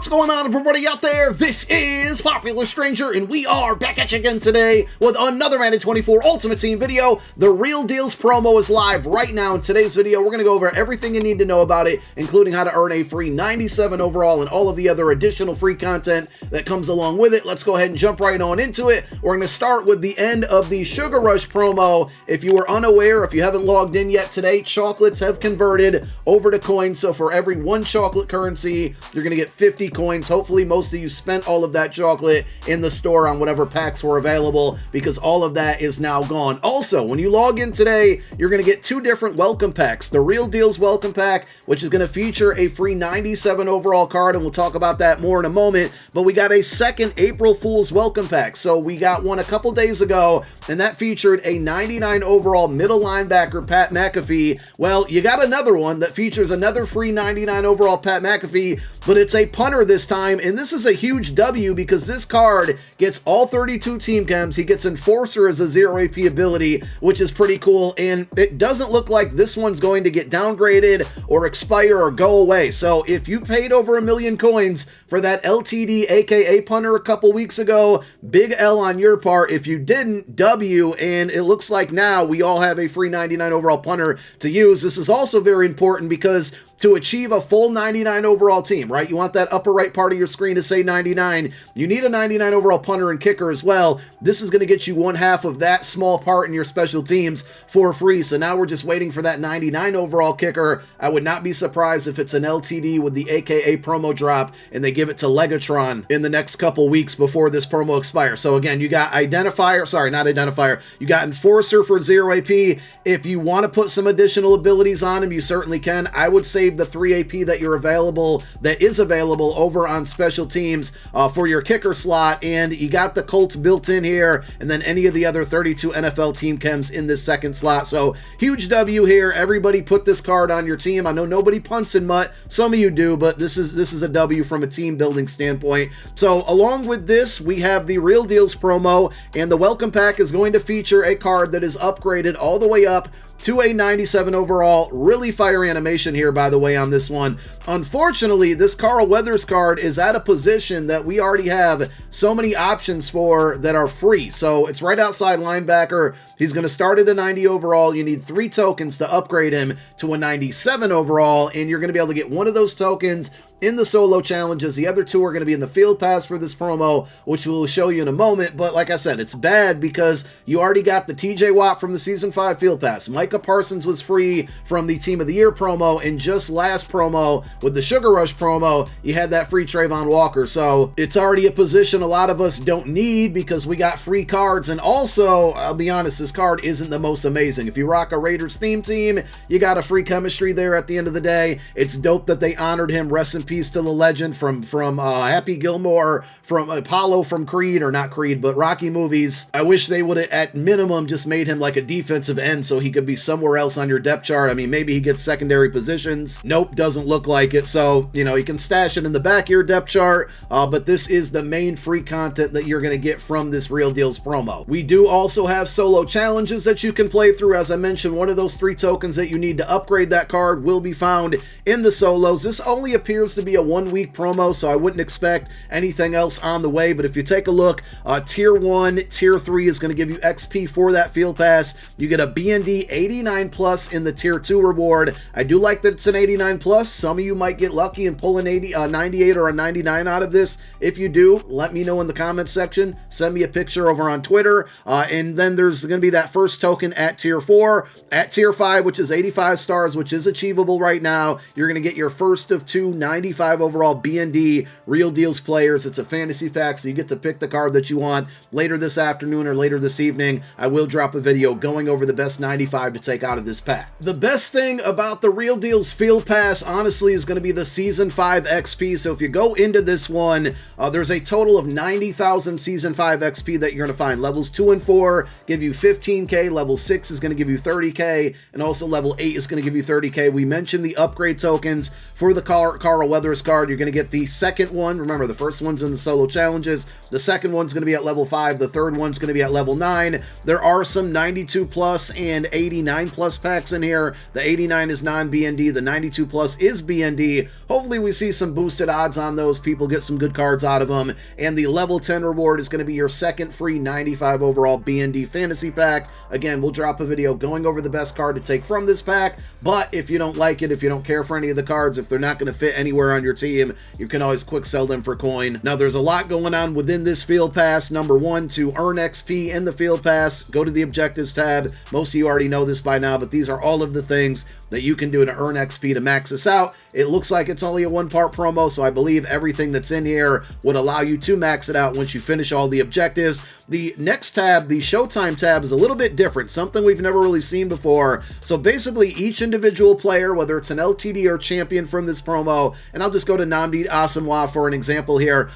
What's going on, everybody out there? This is Popular Stranger, and we are back at you again today with another Madden 24 Ultimate Team video. The Real Deals promo is live right now. In today's video, we're going to go over everything you need to know about it, including how to earn a free 97 overall and all of the other additional free content that comes along with it. Let's go ahead and jump right on into it. We're going to start with the end of the Sugar Rush promo. If you were unaware, if you haven't logged in yet today, chocolates have converted over to coins. So for every one chocolate currency, you're going to get 50 coins. Hopefully most of you spent all of that chocolate in the store on whatever packs were available, because all of that is now gone. Also, when you log in today, you're going to get two different welcome packs. The Real Deals welcome pack, which is going to feature a free 97 overall card, and we'll talk about that more in a moment. But we got a second April Fool's welcome pack. So we got one a couple days ago, and that featured a 99 overall middle linebacker, Pat McAfee. Well, you got another one that features another free 99 overall Pat McAfee, but it's a punter this time, and this is a huge W because this card gets all 32 team chems. He gets Enforcer as a 0 AP ability, which is pretty cool, and it doesn't look like this one's going to get downgraded or expire or go away. So if you paid over 1,000,000 coins for that LTD aka punter a couple weeks ago, big L on your part. If you didn't, W, and it looks like now we all have a free 99 overall punter to use. This is also very important because to achieve a full 99 overall team, right? You want that upper right part of your screen to say 99. You need a 99 overall punter and kicker as well. This is going to get you one half of that small part in your special teams for free. So now we're just waiting for that 99 overall kicker. I would not be surprised if it's an LTD with the AKA promo drop and they give it to Legatron in the next couple weeks before this promo expires. So again, you got Identifier, sorry, not Identifier. You got Enforcer for 0 AP. If you want to put some additional abilities on him, you certainly can. I would save the 3 AP that is available over on special teams for your kicker slot, and you got the Colts built in here, and then any of the other 32 NFL team chems in this second slot. So huge W here. Everybody put this card on your team. I know nobody punts in Mutt, some of you do, but this is a W from a team building standpoint. So along with this, we have the Real Deals promo, and the welcome pack is going to feature a card that is upgraded all the way up to a 97 overall. Really fire animation here, by the way, on this one. Unfortunately, this Carl Weathers card is at a position that we already have so many options for that are free. So it's right outside linebacker. He's going to start at a 90 overall. You need 3 tokens to upgrade him to a 97 overall, and you're going to be able to get one of those tokens in the solo challenges. The other 2 are going to be in the field pass for this promo, which we'll show you in a moment. But like I said, it's bad because you already got the TJ Watt from the Season 5 field pass. Micah Parsons was free from the Team of the Year promo, and just last promo with the Sugar Rush promo, you had that free Trayvon Walker. So it's already a position a lot of us don't need because we got free cards. And also, I'll be honest, this card isn't the most amazing. If you rock a Raiders theme team, you got a free chemistry there at the end of the day. It's dope that they honored him. Rest in peace to the legend from Happy Gilmore, from Apollo from Creed, or not Creed, but Rocky movies. I wish they would have at minimum just made him like a defensive end so he could be somewhere else on your depth chart. I mean, maybe he gets secondary positions. Nope, doesn't look like it. So, you know, you can stash it in the back of your depth chart, but this is the main free content that you're going to get from this Real Deals promo. We do also have solo challenges that you can play through. As I mentioned, one of those 3 tokens that you need to upgrade that card will be found in the solos. This only appears to be a 1-week promo, so I wouldn't expect anything else on the way. But if you take a look, tier 1, tier 3 is going to give you XP for that field pass. You get a BND 89 plus in the tier 2 reward. I do like that it's an 89 plus. Some of you might get lucky and pull an 98 or a 99 out of this. If you do, let me know in the comments section. Send me a picture over on Twitter. And then there's going to be that first token at tier 4. At tier 5, which is 85 stars, which is achievable right now, you're going to get your first of 2 95 overall BND Real Deals players. It's a fantasy pack, so you get to pick the card that you want. Later this afternoon or later this evening, I will drop a video going over the best 95 to take out of this pack. The best thing about the Real Deals field pass, honestly, is going to be the Season 5 XP. So if you go into this one, there's a total of 90,000 Season 5 XP that you're going to find. Levels 2 and 4 give you 15k, level 6 is going to give you 30k, and also level 8 is going to give you 30k. We mentioned the upgrade tokens for the Carl Weathers card, you're going to get the second one. Remember, the first one's in the solo challenges. The second one's going to be at level 5. The third one's going to be at level 9. There are some 92 plus and 89 plus packs in here. The 89 is non-BND. The 92 plus is BND. Hopefully we see some boosted odds on those. People get some good cards out of them. And the level 10 reward is going to be your second free 95 overall BND fantasy pack. Again, we'll drop a video going over the best card to take from this pack. But if you don't like it, if you don't care for any of the cards, if they're not going to fit anywhere on your team, you can always quick sell them for coin. Now, there's a lot going on within this field pass. Number one, to earn XP in the field pass, go to the objectives tab. Most of you already know this by now, but these are all of the things that you can do to earn XP to max this out. It looks like it's only a one-part promo, so I believe everything that's in here would allow you to max it out once you finish all the objectives. The next tab, the Showtime tab, is a little bit different, something we've never really seen before. So basically, each individual player, whether it's an LTD or champion from this promo, and I'll just go to Namdi Asamoah for an example here,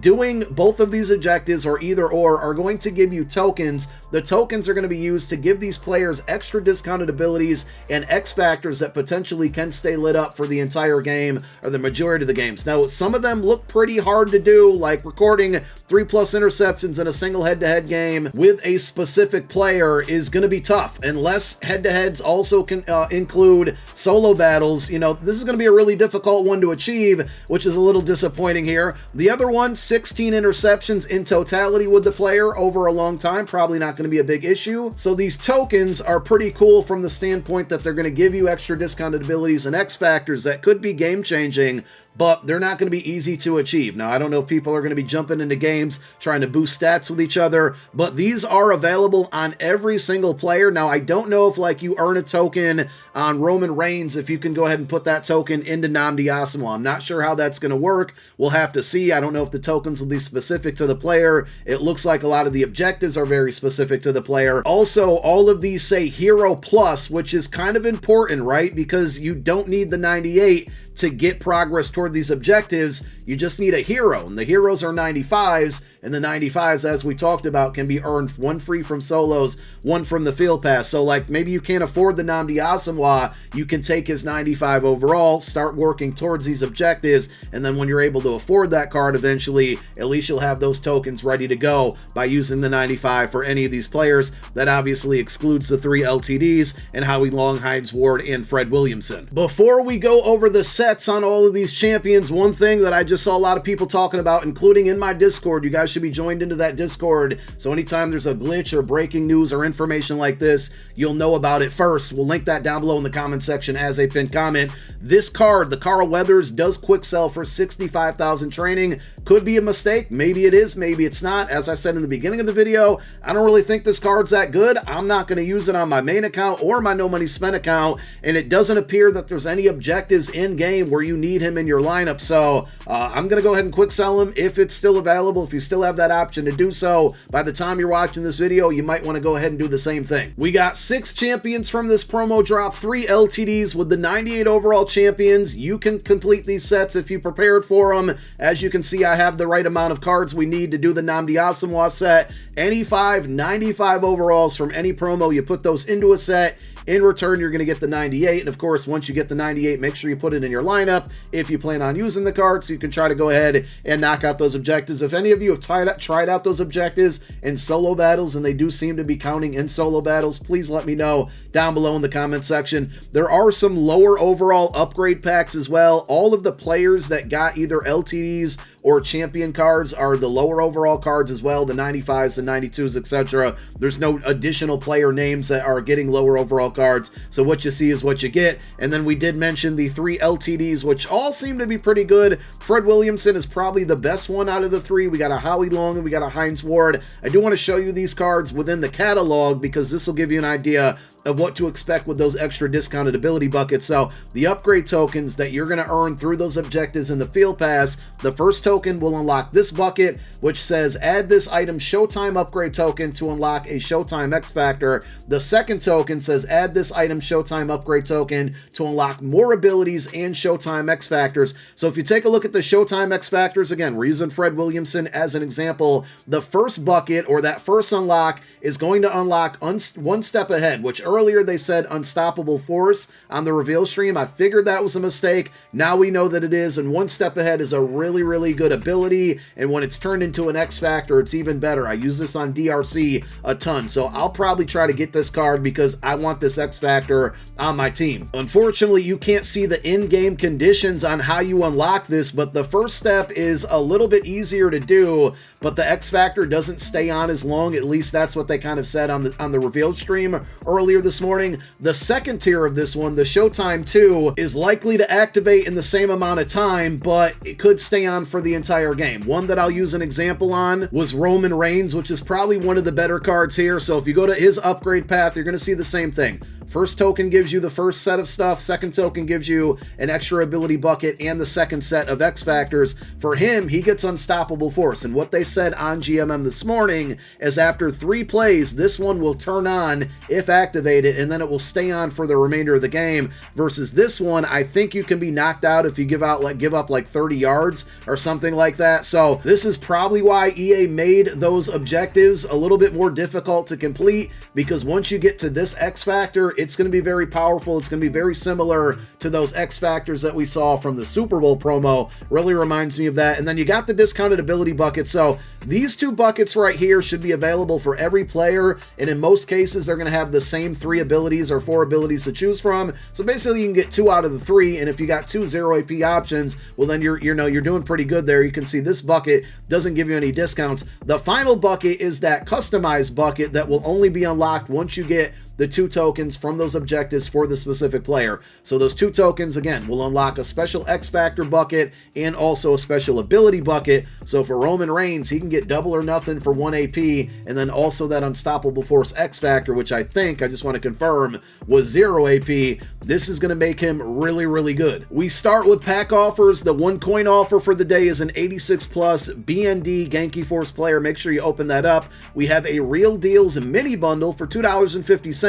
doing both of these objectives, or either or, are going to give you tokens. The tokens are going to be used to give these players extra discounted abilities and X factors that potentially can stay lit up for the entire game, or the majority of the games. Now, some of them look pretty hard to do, like recording 3+ interceptions in a single head-to-head game with a specific player is going to be tough, unless head-to-heads also can include solo battles. You know, this is going to be a really difficult one to achieve, which is a little disappointing here. The other one, 16 interceptions in totality with the player over a long time, probably not going to be a big issue. So these tokens are pretty cool from the standpoint that they're going to give you extra discounted abilities and X factors that could be game-changing, but they're not going to be easy to achieve. Now, I don't know if people are going to be jumping into games trying to boost stats with each other, but these are available on every single player. Now, I don't know if, like, you earn a token on Roman Reigns, if you can go ahead and put that token into Namdi Asamoah. I'm not sure how that's going to work. We'll have to see. I don't know if the tokens will be specific to the player. It looks like a lot of the objectives are very specific to the player. Also, all of these say Hero Plus, which is kind of important, right? Because you don't need the 98 to get progress toward these objectives. You just need a hero, and the heroes are 95s, and the 95s, as we talked about, can be earned, one free from solos, one from the field pass. So, like, maybe you can't afford the Namdi Asamoah, you can take his 95 overall, start working towards these objectives, and then when you're able to afford that card eventually, at least you'll have those tokens ready to go by using the 95 for any of these players. That obviously excludes the 3 LTDs and Howie Long, Hines Ward, and Fred Williamson. Before we go over the sets on all of these champions, one thing that I just saw a lot of people talking about, including in my Discord, you guys should be joined into that Discord, so anytime there's a glitch or breaking news or information like this, you'll know about it first. We'll link that down below in the comment section as a pinned comment. This card, the Carl Weathers, does quick sell for 65,000 training. Could be a mistake. Maybe it is, maybe it's not. As I said in the beginning of the video, I don't really think this card's that good. I'm not going to use it on my main account or my no money spent account, and it doesn't appear that there's any objectives in game where you need him in your lineup. So I'm going to go ahead and quick sell him if it's still available. If you still have that option to do so, by the time you're watching this video, you might want to go ahead and do the same thing. We got 6 champions from this promo drop, 3 LTDs with the 98 overall champions. You can complete these sets if you prepared for them. As you can see, I have the right amount of cards we need to do the Namdi Asamoah set. Any 5 95 overalls from any promo, you put those into a set. In return, you're going to get the 98, and of course, once you get the 98, make sure you put it in your lineup if you plan on using the card, so you can try to go ahead and knock out those objectives. If any of you have tried out those objectives in solo battles, and they do seem to be counting in solo battles, please let me know down below in the comment section. There are some lower overall upgrade packs as well. All of the players that got either LTDs or champion cards are the lower overall cards as well, the 95s, the 92s, etc. There's no additional player names that are getting lower overall cards, so what you see is what you get. And then we did mention the 3 LTDs, which all seem to be pretty good. Fred Williamson is probably the best one out of the 3. We got a Howie Long and we got a Hines Ward. I do want to show you these cards within the catalog, because this will give you an idea of what to expect with those extra discounted ability buckets. So the upgrade tokens that you're going to earn through those objectives in the field pass, the first token will unlock this bucket, which says add this item Showtime upgrade token to unlock a Showtime X Factor. The second token says add this item Showtime upgrade token to unlock more abilities and Showtime X Factors. So if you take a look at the Showtime X Factors, again, we're using Fred Williamson as an example. The first bucket, or that first unlock, is going to unlock one step ahead, which earlier they said unstoppable force on the reveal stream. I figured that was a mistake. Now we know that it is, and one step ahead is a really, really good ability, and when it's turned into an X Factor, it's even better. I use this on DRC a ton, so I'll probably try to get this card because I want this X Factor on my team. Unfortunately, you can't see the in-game conditions on how you unlock this, but the first step is a little bit easier to do, but the X Factor doesn't stay on as long. At least that's what they kind of said on the reveal stream earlier this morning. The second tier of this one, the Showtime 2, is likely to activate in the same amount of time, but it could stay on for the entire game. One that I'll use an example on was Roman Reigns, which is probably one of the better cards here. So if you go to his upgrade path, you're going to see the same thing. First token gives you the first set of stuff, second token gives you an extra ability bucket and the second set of X Factors. For him, he gets Unstoppable Force, and what they said on GMM this morning is after 3 plays, this one will turn on if activated, and then it will stay on for the remainder of the game, versus this one, I think you can be knocked out if you give up like 30 yards or something like that. So this is probably why EA made those objectives a little bit more difficult to complete, because once you get to this X Factor, it's going to be very powerful. It's going to be very similar to those X Factors that we saw from the Super Bowl promo. Really reminds me of that. And then you got the discounted ability bucket. So these 2 buckets right here should be available for every player. And in most cases, they're going to have the same 3 abilities or 4 abilities to choose from. So basically you can get 2 out of the 3. And if you got 2 0 AP options, well then you're doing pretty good there. You can see this bucket doesn't give you any discounts. The final bucket is that customized bucket that will only be unlocked once you get the 2 tokens from those objectives for the specific player. So those 2 tokens, again, will unlock a special X Factor bucket and also a special ability bucket. So for Roman Reigns, he can get double or nothing for 1 AP, and then also that Unstoppable Force X Factor, which I just want to confirm, was 0 AP. This is going to make him really, really good. We start with pack offers. The 1 coin offer for the day is an 86 plus BND Genki Force player. Make sure you open that up. We have a Real Deals mini bundle for $2.50.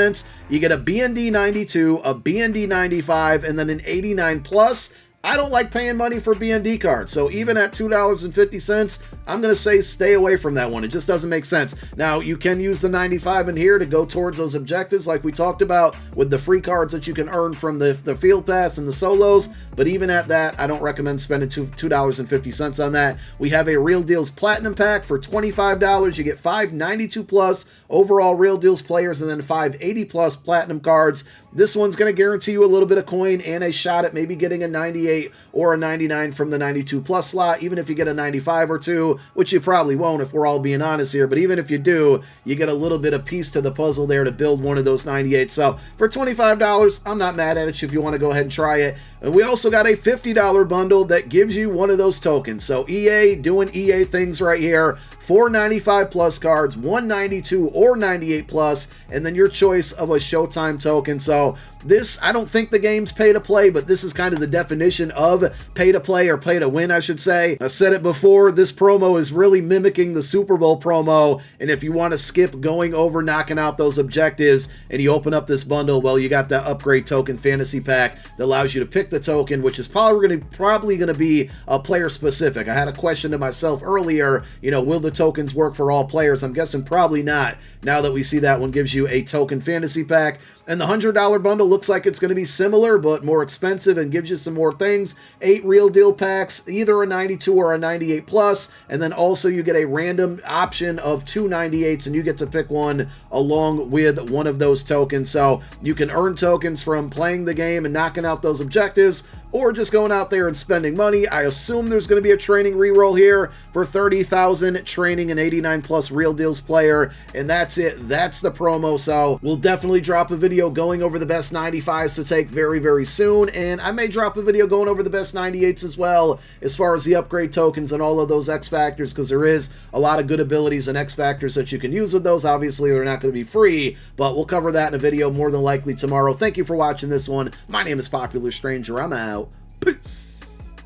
You get a BND 92, a BND 95, and then an 89 plus. I don't like paying money for BND cards, so even at $2.50, I'm going to say stay away from that one. It just doesn't make sense. Now, you can use the 95 in here to go towards those objectives like we talked about with the free cards that you can earn from the Field Pass and the solos, but even at that, I don't recommend spending $2.50 on that. We have a Real Deals Platinum Pack for $25. You get 5 92 plus overall Real Deals players and then 5 80 plus Platinum cards. This one's going to guarantee you a little bit of coin and a shot at maybe getting a 98 or a 99 from the 92 plus slot, even if you get a 95 or 2, which you probably won't if we're all being honest here, but even if you do, you get a little bit of piece to the puzzle there to build one of those 98. So for $25, I'm not mad at it if you want to go ahead and try it. And we also got a $50 bundle that gives you one of those tokens. So EA doing EA things right here. 4 95 plus cards, 1 92 or 98 plus, and then your choice of a Showtime token. So this, I don't think the game's pay to play, but this is kind of the definition of pay to play, or pay to win, I should say. I said it before, this promo is really mimicking the Super Bowl promo, and if you want to skip going over knocking out those objectives and you open up this bundle, well, you got that upgrade token fantasy pack that allows you to pick the token, which is probably going to be player specific. I had a question to myself earlier, will the tokens work for all players? I'm guessing probably not, now that we see that one gives you a token fantasy pack. And the $100 bundle looks like it's going to be similar, but more expensive and gives you some more things. 8 real deal packs, either a 92 or a 98 plus, and then also you get a random option of 2 98s, and you get to pick one along with one of those tokens. So you can earn tokens from playing the game and knocking out those objectives, or just going out there and spending money. I assume there's going to be a training reroll here for 30,000 training an 89 plus Real Deals player, and that's it. That's the promo. So we'll definitely drop a video going over the best 95s to take very, very soon, and I may drop a video going over the best 98s as well, as far as the upgrade tokens and all of those X Factors, because there is a lot of good abilities and X Factors that you can use with those. Obviously, they're not going to be free, but we'll cover that in a video more than likely tomorrow. Thank you for watching this one. My name is Popular Stranger. I'm out. Peace.